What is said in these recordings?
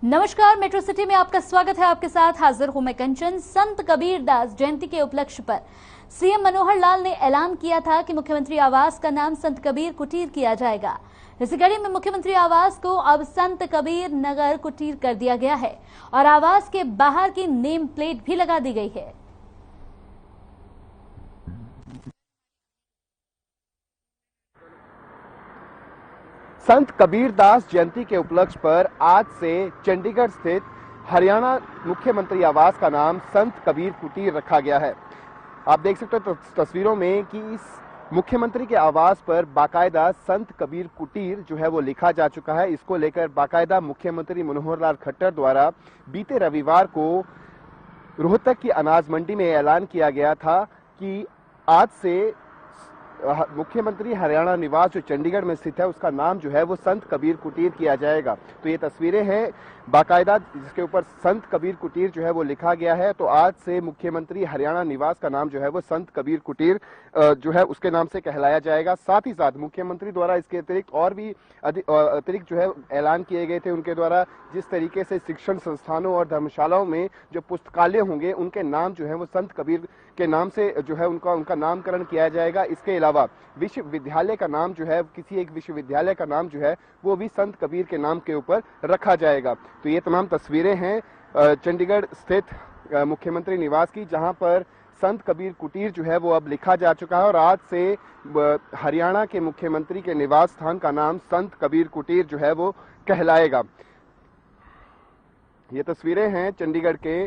नमस्कार, metro city में आपका स्वागत है। आपके साथ हाजिर हूं मैं कंचन। संत कबीर दास जयंती के उपलक्ष्य पर सीएम मनोहर लाल ने ऐलान किया था कि मुख्यमंत्री आवास का नाम संत कबीर कुटीर किया जाएगा। इसी कड़ी में मुख्यमंत्री आवास को अब संत कबीर नगर कुटीर कर दिया गया है और आवास के बाहर की नेम प्लेट भी लगा दी गई है। संत कबीर दास जयंती के उपलक्ष्य पर आज से चंडीगढ़ स्थित हरियाणा मुख्यमंत्री आवास का नाम संत कबीर कुटीर रखा गया है। आप देख सकते हो तस्वीरों में कि इस मुख्यमंत्री के आवास पर बाकायदा संत कबीर कुटीर जो है वो लिखा जा चुका है। इसको लेकर बाकायदा मुख्यमंत्री मनोहर लाल खट्टर द्वारा बीते रविवार को रोहतक की अनाज मंडी में ऐलान किया गया था कि आज से मुख्यमंत्री हरियाणा निवास जो चंडीगढ़ में स्थित है उसका नाम जो है वो संत कबीर कुटीर किया जाएगा। तो ये तस्वीरें हैं बाकायदा जिसके ऊपर संत कबीर कुटीर जो है वो लिखा गया है। तो आज से मुख्यमंत्री हरियाणा निवास का नाम जो है वो संत कबीर कुटीर जो है उसके नाम से कहलाया जाएगा। साथ ही साथ मुख्यमंत्री द्वारा इसके अतिरिक्त और भी अतिरिक्त जो है ऐलान किए गए थे। उनके द्वारा जिस तरीके से शिक्षण संस्थानों और धर्मशालाओं में जो पुस्तकालय होंगे उनके नाम जो है वो संत कबीर के नाम से जो है उनका नामकरण किया जाएगा। इसके अलावा विश्वविद्यालय का नाम जो है किसी एक विश्वविद्यालय का नाम जो है वो भी संत कबीर के नाम के ऊपर रखा जाएगा। तो ये तमाम तस्वीरें हैं चंडीगढ़ स्थित मुख्यमंत्री निवास की, जहां पर संत कबीर कुटीर जो है वो अब लिखा जा चुका है और आज से हरियाणा के मुख्यमंत्री के निवास स्थान का नाम संत कबीर कुटीर जो है वो कहलाएगा। ये तस्वीरें हैं चंडीगढ़ के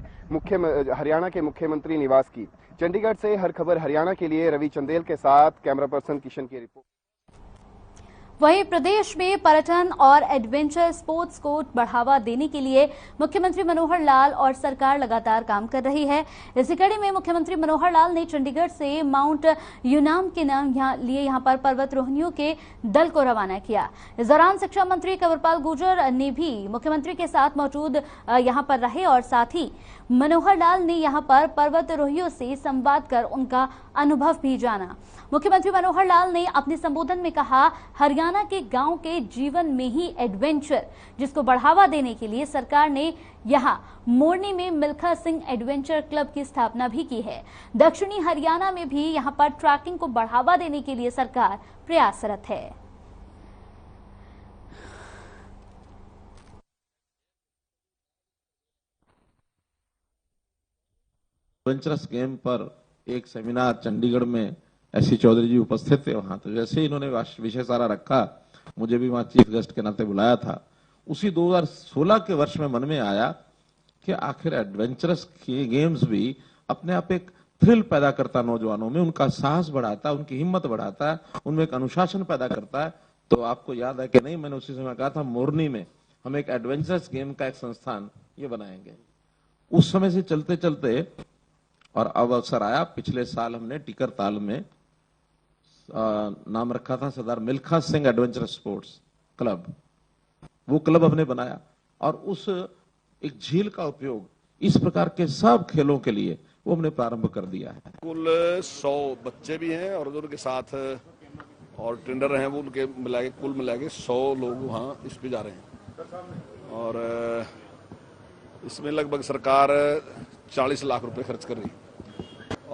हरियाणा के मुख्यमंत्री निवास की। चंडीगढ़ से हर खबर हरियाणा के लिए रवि चंदेल के साथ कैमरा पर्सन किशन की रिपोर्ट। वहीं प्रदेश में पर्यटन और एडवेंचर स्पोर्ट्स को बढ़ावा देने के लिए मुख्यमंत्री मनोहर लाल और सरकार लगातार काम कर रही है। इसी कड़ी में मुख्यमंत्री मनोहर लाल ने चंडीगढ़ से माउंट यूनाम के नाम यहां पर पर्वतारोहियों के दल को रवाना किया। इस दौरान शिक्षा मंत्री कंवरपाल गुर्जर ने भी मुख्यमंत्री के साथ मौजूद यहां पर रहे और साथ ही मनोहर लाल ने यहां पर पर्वतारोहियों से संवाद कर उनका अनुभव भी जाना। मुख्यमंत्री मनोहर लाल ने अपने संबोधन में कहा, हरियाणा के गांव के जीवन में ही एडवेंचर जिसको बढ़ावा देने के लिए सरकार ने यहां मोरनी में मिल्खा सिंह एडवेंचर क्लब की स्थापना भी की है। दक्षिणी हरियाणा में भी यहां पर ट्रैकिंग को बढ़ावा देने के लिए सरकार प्रयासरत है। एडवेंचरस गेम पर एक सेमिनार चंडीगढ़ में एससी चौधरी जी उपस्थित थे वहां। तो जैसे ही इन्होंने विषय सारा रखा, मुझे भी वहां चीफ गेस्ट के नाते बुलाया था। उसी 2016 के वर्ष में मन में आया कि आखिर एडवेंचरस गेम्स भी अपने आप एक थ्रिल पैदा करता, नौजवानों में उनका साहस बढ़ाता, उनकी हिम्मत बढ़ाता है, उनमें एक अनुशासन पैदा करता है। तो आपको याद है कि नहीं, मैंने उसी समय कहा था मोरनी में हम एक एडवेंचरस गेम का एक संस्थान ये बनाएंगे। उस समय से चलते चलते और अब अवसर आया, पिछले साल हमने टिकर ताल में नाम रखा था Sardar Milkha Singh adventure sports club. वो क्लब हमने बनाया और उस एक झील का उपयोग इस प्रकार के सब खेलों के लिए वो हमने प्रारंभ कर दिया है। कुल 100 बच्चे भी हैं और उनके साथ और ट्रेनर हैं, वो उनके कुल मिला के 100 लोग वहाँ इस पे जा रहे हैं। और इसमें लगभग सरकार 40 लाख रुपए खर्च कर रही है।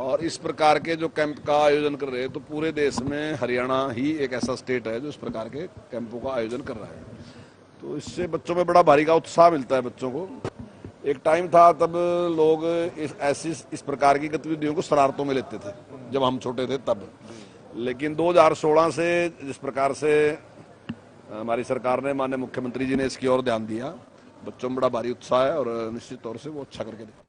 और इस प्रकार के जो कैंप का आयोजन कर रहे हैं, तो पूरे देश में हरियाणा ही एक ऐसा स्टेट है जो इस प्रकार के कैंपों का आयोजन कर रहा है। तो इससे बच्चों में बड़ा भारी का उत्साह मिलता है बच्चों को। एक टाइम था तब लोग इस प्रकार की गतिविधियों को शरारतों में लेते थे जब हम छोटे थे तब, लेकिन 2016 से जिस प्रकार से हमारी सरकार ने, माननीय मुख्यमंत्री जी ने इसकी ओर ध्यान दिया, बच्चों में बड़ा भारी उत्साह है और निश्चित तौर से वो अच्छा करके दे।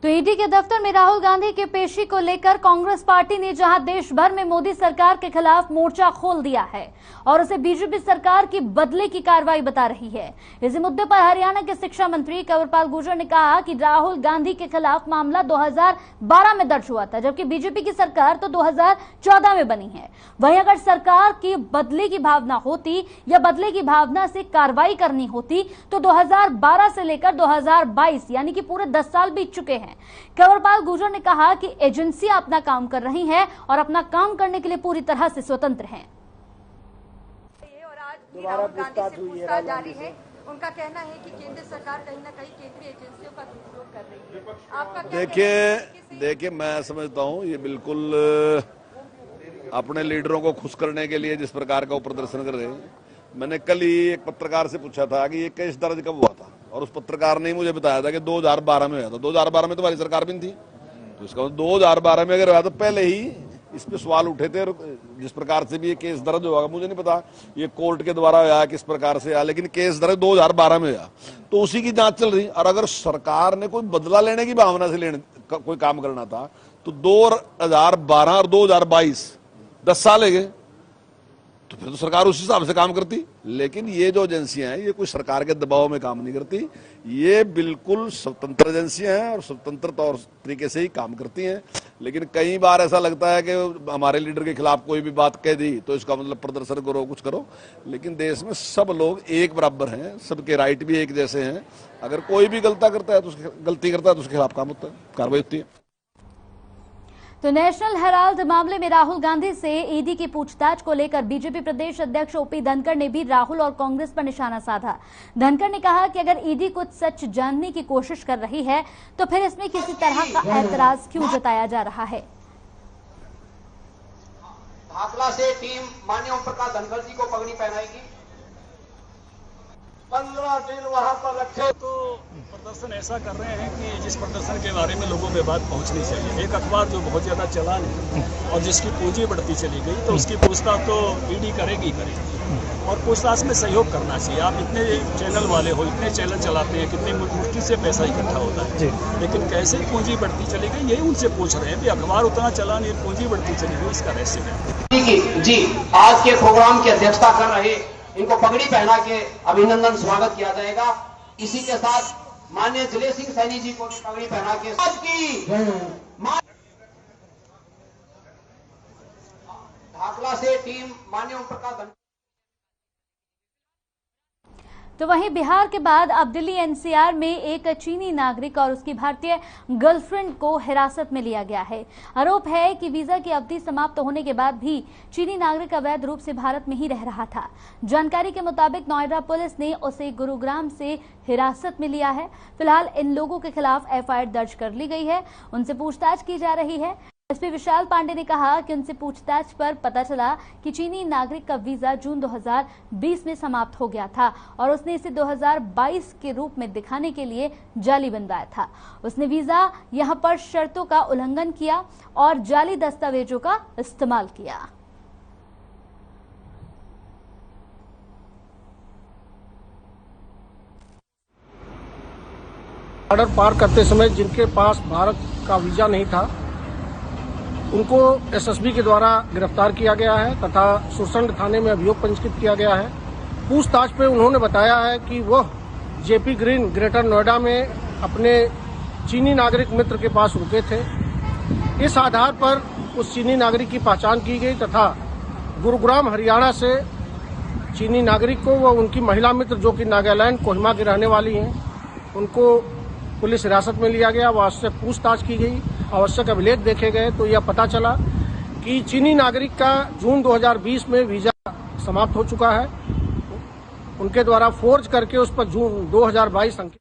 तो ईडी के दफ्तर में राहुल गांधी की पेशी को लेकर कांग्रेस पार्टी ने जहां देश भर में मोदी सरकार के खिलाफ मोर्चा खोल दिया है और उसे बीजेपी सरकार की बदले की कार्रवाई बता रही है। इसी मुद्दे पर हरियाणा के शिक्षा मंत्री कंवरपाल गुर्जर ने कहा कि राहुल गांधी के खिलाफ मामला 2012 में दर्ज हुआ था, जबकि बीजेपी की सरकार तो 2014 में बनी है। वहीं अगर सरकार की बदले की भावना होती या बदले की भावना से कार्रवाई करनी होती तो 2012 से लेकर 2022 यानी कि पूरे 10 साल बीत चुके हैं। कंवरपाल गुर्जर ने कहा कि एजेंसियां अपना काम कर रही हैं और अपना काम करने के लिए पूरी तरह से स्वतंत्र हैं। और आज भी राहुल गांधी से पूछताछ जारी है उनका कहना है कि केंद्र सरकार कहीं ना कहीं केंद्रीय एजेंसियों का दुरुपयोग कर रही है। आपका क्या कहना है? देखिए मैं समझता हूँ ये बिल्कुल अपने लीडरों को खुश करने के लिए जिस प्रकार का वो प्रदर्शन कर रहे हैं। मैंने कल ही एक पत्रकार से पूछा था कि ये केस दर्ज कब हुआ था, और उस पत्रकार ने मुझे बताया था कि 2012 में हुआ था। 2012 में तुम्हारी सरकार भी नहीं थी, तो इसका 2012 में अगर हुआ तो पहले ही इस पे सवाल उठे थे। जिस प्रकार से भी ये केस दर्ज होगा मुझे नहीं पता ये कोर्ट के द्वारा हुआ किस प्रकार से आया, लेकिन केस दर्ज 2012 में हुआ, तो उसी की जांच चल रही। और अगर सरकार ने कोई बदला लेने की भावना से कोई काम करना था तो 2012 और 2022 10 साल हो गए, तो फिर तो सरकार उस हिसाब से काम करती। लेकिन ये जो एजेंसियां हैं ये कोई सरकार के दबाव में काम नहीं करती, ये बिल्कुल स्वतंत्र एजेंसियां हैं और स्वतंत्र तौर तरीके से ही काम करती हैं। लेकिन कई बार ऐसा लगता है कि हमारे लीडर के खिलाफ कोई भी बात कह दी तो इसका मतलब प्रदर्शन करो, कुछ करो। लेकिन देश में सब लोग एक बराबर हैं, सबके राइट भी एक जैसे हैं। अगर कोई भी गलती करता है तो उसके खिलाफ काम होता है, कार्रवाई होती है। तो नेशनल हेराल्ड मामले में राहुल गांधी से ईडी की पूछताछ को लेकर बीजेपी प्रदेश अध्यक्ष ओपी धनखड़ ने भी राहुल और कांग्रेस पर निशाना साधा। धनखड़ ने कहा कि अगर ईडी कुछ सच जानने की कोशिश कर रही है तो फिर इसमें किसी तरह का ऐतराज क्यों जताया जा रहा है। भाखला से टीम माननीय ओम प्रकाश धनखड़ जी को पगड़ी पहनाएगी। 15 दिन वहां पर रखे। तो प्रदर्शन ऐसा कर रहे हैं कि जिस प्रदर्शन के बारे में लोगों में बात पहुंचनी चाहिए। एक अखबार जो बहुत ज्यादा चला नहीं और जिसकी पूंजी बढ़ती चली गई, तो उसकी पूछताछ तो ईडी करेगी और पूछताछ में सहयोग करना चाहिए। आप इतने चैनल वाले हो, इतने चैनल चलाते हैं, कितनी मुश्किल से पैसा इकट्ठा होता है, लेकिन कैसे पूंजी बढ़ती चली गई यही उनसे पूछ रहे हैं कि अखबार उतना चला नहीं, पूंजी बढ़ती चली गई, इसका रहस्य है। जी आज के प्रोग्राम की अध्यक्षता कर रहे, इनको पगड़ी पहना के अभिनंदन स्वागत किया जाएगा। इसी के साथ माननीय जिले सिंह सैनी जी को पगड़ी पहना के भाखला से टीम माननीय ओम प्रकाश। तो वहीं बिहार के बाद अब दिल्ली एनसीआर में एक चीनी नागरिक और उसकी भारतीय गर्लफ्रेंड को हिरासत में लिया गया है। आरोप है कि वीजा की अवधि समाप्त होने के बाद भी चीनी नागरिक अवैध रूप से भारत में ही रह रहा था। जानकारी के मुताबिक नोएडा पुलिस ने उसे गुरुग्राम से हिरासत में लिया है। फिलहाल इन लोगों के खिलाफ एफआईआर दर्ज कर ली गई है, उनसे पूछताछ की जा रही है। एसपी विशाल पांडे ने कहा कि उनसे पूछताछ पर पता चला कि चीनी नागरिक का वीजा जून 2020 में समाप्त हो गया था और उसने इसे 2022 के रूप में दिखाने के लिए जाली बनवाया था। उसने वीजा यहां पर शर्तों का उल्लंघन किया और जाली दस्तावेजों का इस्तेमाल किया। बॉर्डर पार करते समय जिनके पास भारत का वीजा नहीं था उनको एसएसबी के द्वारा गिरफ्तार किया गया है तथा सुरसंड थाने में अभियोग पंजीकृत किया गया है। पूछताछ पे उन्होंने बताया है कि वह जेपी ग्रीन ग्रेटर नोएडा में अपने चीनी नागरिक मित्र के पास रुके थे। इस आधार पर उस चीनी नागरिक की पहचान की गई तथा गुरुग्राम हरियाणा से चीनी नागरिक को व उनकी महिला मित्र जो कि नागालैंड कोहिमा की रहने वाली हैं उनको पुलिस हिरासत में लिया गया। वहां से पूछताछ की गई, आवश्यक अभिलेख देखे गए तो यह पता चला कि चीनी नागरिक का जून 2020 में वीजा समाप्त हो चुका है। उनके द्वारा फोर्ज करके उस पर जून 2022 अंकित।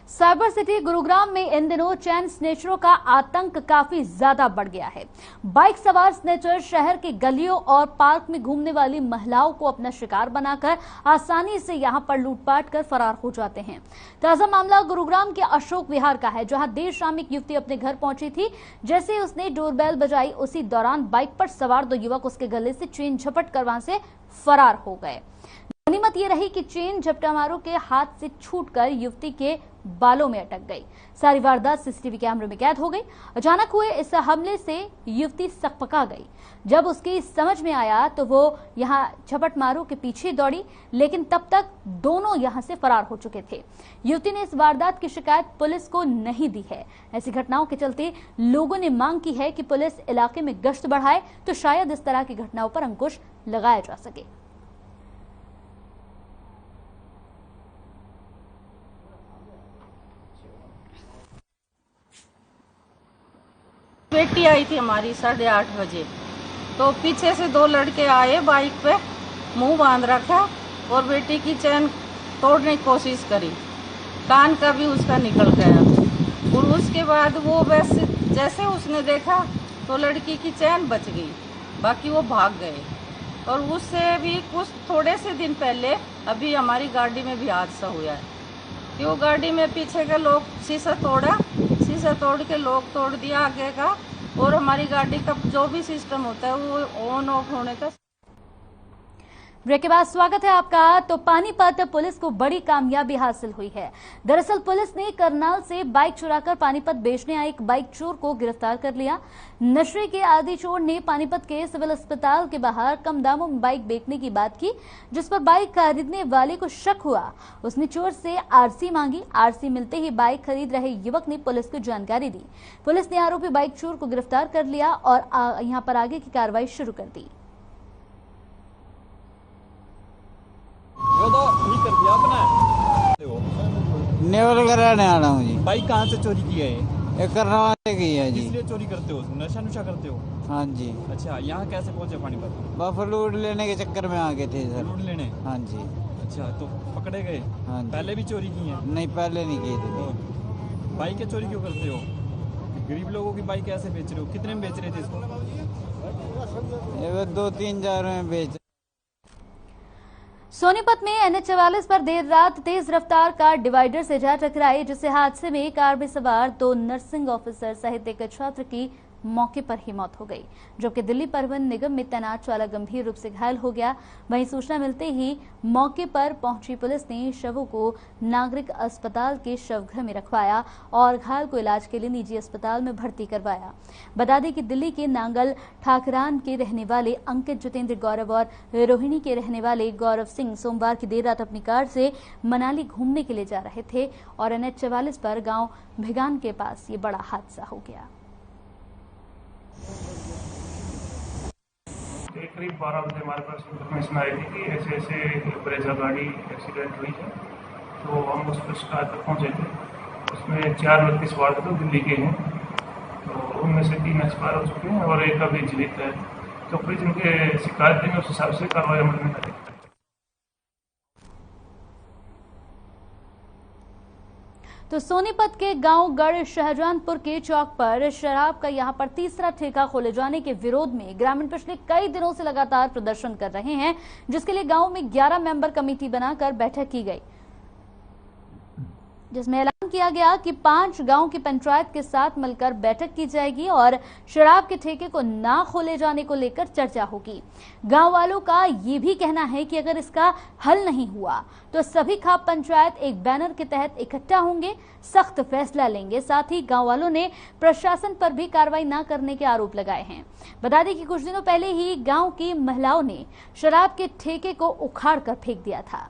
साइबर सिटी गुरुग्राम में इन दिनों चैन स्नेचरों का आतंक काफी ज्यादा बढ़ गया है। बाइक सवार स्नेचर शहर के गलियों और पार्क में घूमने वाली महिलाओं को अपना शिकार बनाकर आसानी से यहां पर लूटपाट कर फरार हो जाते हैं। ताजा मामला गुरुग्राम के अशोक विहार का है, जहां देर शाम एक युवती अपने घर पहुंची थी। जैसे उसने डोरबेल बजाई उसी दौरान बाइक पर सवार दो युवक उसके गले से चेन झपट कर वहां से फरार हो गए। गनीमत ये रही कि चेन झपटामारों के हाथ से छूटकर युवती के बालों में अटक गई। सारी वारदात सीसीटीवी कैमरे में कैद हो गई। अचानक हुए इस हमले से युवती सकपका गई। जब उसकी समझ में आया तो वो यहां झपटमारों के पीछे दौड़ी, लेकिन तब तक दोनों यहां से फरार हो चुके थे। युवती ने इस वारदात की शिकायत पुलिस को नहीं दी है। ऐसी घटनाओं के चलते लोगों ने मांग की है कि पुलिस इलाके में गश्त बढ़ाए तो शायद इस तरह की घटनाओं पर अंकुश लगाया जा सके। बेटी आई थी हमारी 8:30 बजे, तो पीछे से दो लड़के आए, बाइक पे मुंह बांध रखा और बेटी की चैन तोड़ने की कोशिश करी, कान का भी उसका निकल गया। और उसके बाद वो वैसे जैसे उसने देखा तो लड़की की चैन बच गई, बाकी वो भाग गए। और उससे भी कुछ थोड़े से दिन पहले अभी हमारी गाड़ी में भी हादसा हुआ है कि वो गाड़ी में पीछे का लोग शीशा तोड़ा, शीशा तोड़ के लोग तोड़ दिया आगे का, और हमारी गाड़ी का जो भी सिस्टम होता है वो ऑन ऑफ होने का। ब्रेक के बाद स्वागत है आपका। तो पानीपत पुलिस को बड़ी कामयाबी हासिल हुई है। दरअसल पुलिस ने करनाल से बाइक चुराकर पानीपत बेचने आए एक बाइक चोर को गिरफ्तार कर लिया। नशे के आदी चोर ने पानीपत के सिविल अस्पताल के बाहर कम दामों में बाइक बेचने की बात की, जिस पर बाइक खरीदने वाले को शक हुआ। उसने चोर से आरसी मांगी। आरसी मिलते ही बाइक खरीद रहे युवक ने पुलिस को जानकारी दी। पुलिस ने आरोपी बाइक चोर को गिरफ्तार कर लिया और यहां पर आगे की कार्रवाई शुरू कर दी। कर दिया अपना नेवल कराने आ रहा हूँ जी। बाइक कहाँ से चोरी की है ये? करनाल से की है जी। इसलिए चोरी करते हो? नशा नुशा करते हो? हाँ जी। अच्छा, यहाँ कैसे पहुँचे पानीपत? बस लूट लेने के चक्कर में आ गए थे सर। लूट लेने? हाँ जी। अच्छा, तो पकड़े गए? हाँ। पहले भी चोरी की है? नहीं, पहले नहीं की थी। बाइक चोरी क्यों करते हो? गरीब लोगों की बाइक कैसे बेच रहे हो? कितने में बेच रहे थे इसको? 2-3 हजार में बेच। सोनीपत में NH-44 पर देर रात तेज रफ्तार कार डिवाइडर से जा टकराई, जिससे हादसे में कार में सवार 2 नर्सिंग ऑफिसर सहित एक छात्र की मौके पर ही मौत हो गई, जबकि दिल्ली परिवहन निगम में तैनात चालक गंभीर रूप से घायल हो गया। वहीं सूचना मिलते ही मौके पर पहुंची पुलिस ने शवों को नागरिक अस्पताल के शवगृह में रखवाया और घायल को इलाज के लिए निजी अस्पताल में भर्ती करवाया। बता दें कि दिल्ली के नांगल ठाकरान के रहने वाले अंकित जितेंद्र गौरव और रोहिणी के रहने वाले गौरव सिंह सोमवार की देर रात अपनी कार से मनाली घूमने के लिए जा रहे थे और NH-44 पर गांव भिगान के पास ये बड़ा हादसा हो गया। करीब 12 बजे हमारे पास इन्फॉर्मेशन आई थी कि ऐसे ऐसे ब्रेजा गाड़ी एक्सीडेंट हुई है, तो हम उस पर शिकायत तक पहुँचे थे। उसमें 4 व्यक्ति सवार थे, दिल्ली के हैं, तो उनमें से 3 एक्सपायर हो चुके हैं और एक अभी जीवित है। तो फिर जिनके शिकायत देंगे उस हिसाब से कार्रवाई अमल में करेंगे। तो सोनीपत के गांव गढ़ शाहजहानपुर के चौक पर शराब का यहां पर तीसरा ठेका खोले जाने के विरोध में ग्रामीण पिछले कई दिनों से लगातार प्रदर्शन कर रहे हैं, जिसके लिए गांव में 11 मेंबर कमेटी बनाकर बैठक की गई, जिसमें ऐलान किया गया कि 5 गांव की पंचायत के साथ मिलकर बैठक की जाएगी और शराब के ठेके को ना खोले जाने को लेकर चर्चा होगी। गांव वालों का ये भी कहना है कि अगर इसका हल नहीं हुआ तो सभी खाप पंचायत एक बैनर के तहत इकट्ठा होंगे, सख्त फैसला लेंगे। साथ ही गांव वालों ने प्रशासन पर भी कार्रवाई न करने के आरोप लगाए हैं। बता दें कि कुछ दिनों पहले ही गांव की महिलाओं ने शराब के ठेके को उखाड़ कर फेंक दिया था।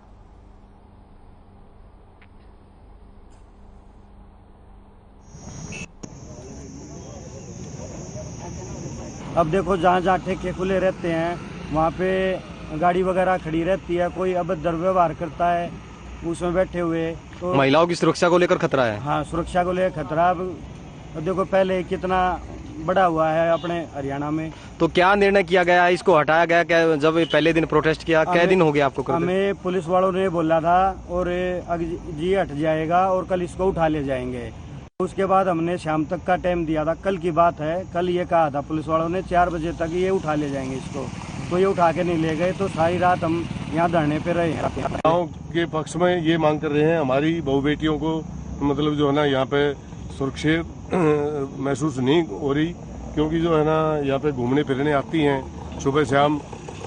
अब देखो, जहाँ जहाँ ठेके खुले रहते हैं वहाँ पे गाड़ी वगैरह खड़ी रहती है, कोई अभद्र व्यवहार करता है उसमें बैठे हुए, तो महिलाओं की सुरक्षा को लेकर खतरा है। हाँ, सुरक्षा को लेकर खतरा। अब देखो पहले कितना बड़ा हुआ है अपने हरियाणा में। तो क्या निर्णय किया गया, इसको हटाया गया क्या? जब पहले दिन प्रोटेस्ट किया, क्या दिन हो गया आपको? हमें पुलिस वालों ने बोला था और जी हट जाएगा और कल इसको उठा ले जाएंगे। उसके बाद हमने शाम तक का टाइम दिया था, कल की बात है। कल ये कहा था पुलिस वालों ने 4 बजे तक ये उठा ले जाएंगे इसको, तो ये उठा के नहीं ले गए। तो सारी रात हम यहाँ धरने पे रहे हैं। गाँव के पक्ष में ये मांग कर रहे हैं, हमारी बहू बेटियों को मतलब जो है ना यहाँ पे सुरक्षित महसूस नहीं हो रही, क्योंकि जो है ना यहाँ पे घूमने फिरने आती हैं सुबह शाम,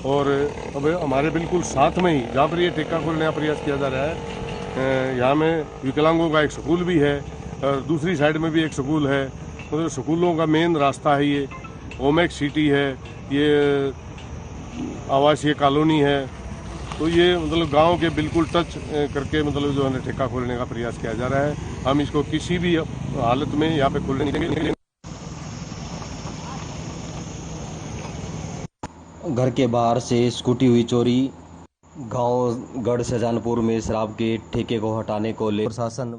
और अब हमारे बिल्कुल साथ में ही जहाँ पर ये ठेका खोलने का प्रयास किया जा रहा है, यहाँ में विकलांगों का एक स्कूल भी है और दूसरी साइड में भी एक स्कूल है। मतलब स्कूलों का मेन रास्ता है, ये ओमेक सिटी है, ये आवासीय कॉलोनी है। तो ये मतलब गांव के बिल्कुल टच करके मतलब जो है ठेका खोलने का प्रयास किया जा रहा है। हम इसको किसी भी हालत में यहाँ पे खोलने नहीं देंगे। घर के बाहर से स्कूटी हुई चोरी। गांव गढ़ शाहजहानपुर में शराब के ठेके को हटाने को लेकर प्रशासन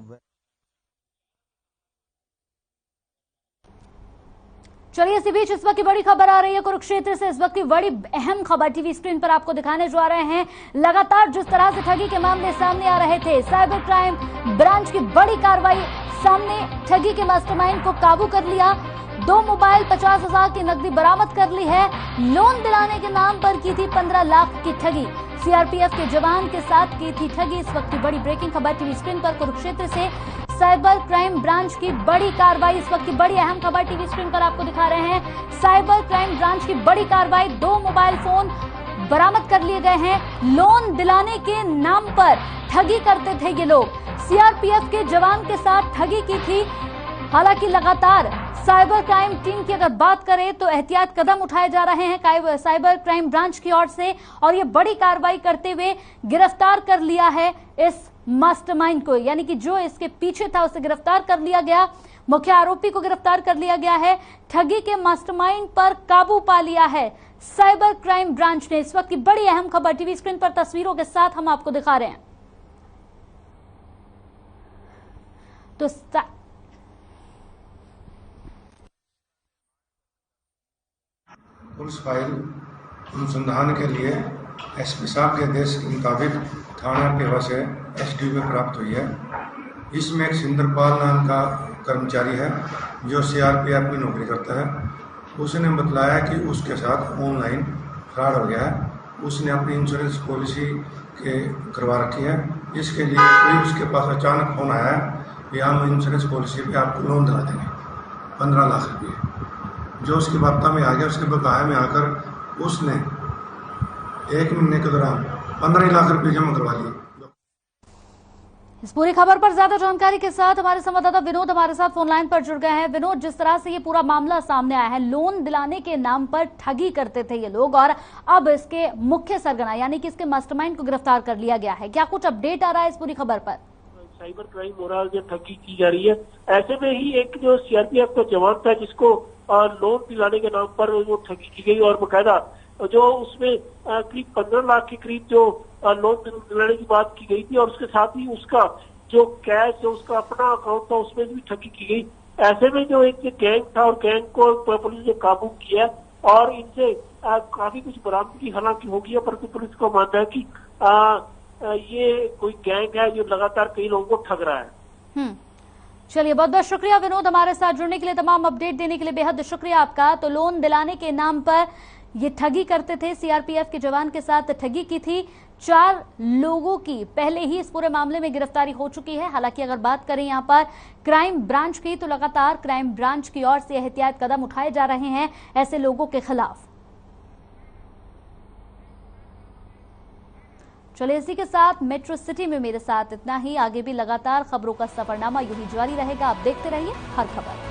चलिए इसी बीच इस वक्त की बड़ी खबर आ रही है कुरुक्षेत्र से। इस वक्त की बड़ी अहम खबर टीवी स्क्रीन पर आपको दिखाने जा रहे हैं। लगातार जिस तरह से ठगी के मामले सामने आ रहे थे, साइबर क्राइम ब्रांच की बड़ी कार्रवाई सामने, ठगी के मास्टरमाइंड को काबू कर लिया। 2 मोबाइल 50,000 की नकदी बरामद कर ली है। लोन दिलाने के नाम पर की थी 15 लाख की ठगी। सीआरपीएफ के जवान के साथ की थी ठगी। इस वक्त की बड़ी ब्रेकिंग खबर टीवी स्क्रीन पर कुरुक्षेत्र से। साइबर क्राइम ब्रांच की बड़ी कार्रवाई, इस वक्त की बड़ी अहम खबर टीवी स्क्रीन पर आपको दिखा रहे हैं। साइबर क्राइम ब्रांच की बड़ी कार्रवाई, 2 मोबाइल फोन बरामद कर लिए गए हैं। लोन दिलाने के नाम पर ठगी करते थे ये लोग। सीआरपीएफ के जवान के साथ ठगी की थी। हालांकि लगातार साइबर क्राइम टीम की अगर बात करें तो एहतियात कदम उठाए जा रहे हैं साइबर क्राइम ब्रांच की ओर से, और ये बड़ी कार्रवाई करते हुए गिरफ्तार कर लिया है इस मास्टरमाइंड को, यानी कि जो इसके पीछे था उसे गिरफ्तार कर लिया गया। मुख्य आरोपी को गिरफ्तार कर लिया गया है। ठगी के मास्टरमाइंड पर काबू पा लिया है साइबर क्राइम ब्रांच ने। इस वक्त की बड़ी अहम खबर टीवी स्क्रीन पर तस्वीरों के साथ हम आपको दिखा रहे हैं। तो पुलिस फाइल अनुसंधान के लिए एसपी साहब के आदेश के मुताबिक थाना पेवा से एसडीओ में प्राप्त हुई है। इसमें एक सिंदरपाल नाम का कर्मचारी है जो सीआरपीएफ में नौकरी करता है। उसने बतलाया कि उसके साथ ऑनलाइन फ्रॉड हो गया है। उसने अपनी इंश्योरेंस पॉलिसी के करवा रखी है। इसके लिए कोई उसके पास अचानक फोन आया है कि हम इंश्योरेंस पॉलिसी पे आपको लोन दिला देंगे 15 लाख रुपये। जो उसकी वार्ता में आ गया, उसके बकाया में आकर उसने 1 महीने के दौरान 15 लाख रुपए जमा करवा लिए। इस पूरी खबर पर ज्यादा जानकारी के साथ हमारे संवाददाता विनोद हमारे साथ फोन लाइन पर जुड़ गए हैं। विनोद, जिस तरह से ये पूरा मामला सामने आया है, लोन दिलाने के नाम पर ठगी करते थे ये लोग, और अब इसके मुख्य सरगना यानी कि इसके मास्टरमाइंड को गिरफ्तार कर लिया गया है। क्या कुछ अपडेट आ रहा है इस पूरी खबर पर? साइबर क्राइम हो रहा है, जो ठगी की जा रही है, ऐसे में ही एक जो सीआरपीएफ का जवान था जिसको लोन दिलाने के नाम पर वो ठगी की गई, और बकायदा जो उसमें करीब 15 लाख के करीब जो लोन दिलाने की बात की गई थी, और उसके साथ ही उसका जो कैश, जो उसका अपना अकाउंट था, उसमें भी ठगी की गई। ऐसे में जो एक गैंग था, और गैंग को पुलिस ने काबू किया और इनसे काफी कुछ बरामदगी हालांकि हो गई है, परंतु पुलिस को मानना है कि ये कोई गैंग है जो लगातार कई लोगों को ठग रहा है। चलिए, बहुत बहुत शुक्रिया विनोद, हमारे साथ जुड़ने के लिए, तमाम अपडेट देने के लिए बेहद शुक्रिया आपका। तो लोन दिलाने के नाम पर ये ठगी करते थे। सीआरपीएफ के जवान के साथ ठगी की थी। 4 लोगों की पहले ही इस पूरे मामले में गिरफ्तारी हो चुकी है। हालांकि अगर बात करें यहां पर क्राइम ब्रांच की, तो लगातार क्राइम ब्रांच की ओर से एहतियात कदम उठाए जा रहे हैं ऐसे लोगों के खिलाफ। चलिए, इसी के साथ मेट्रो सिटी में मेरे साथ इतना ही। आगे भी लगातार खबरों का सफरनामा यूं ही जारी रहेगा। आप देखते रहिए हर खबर।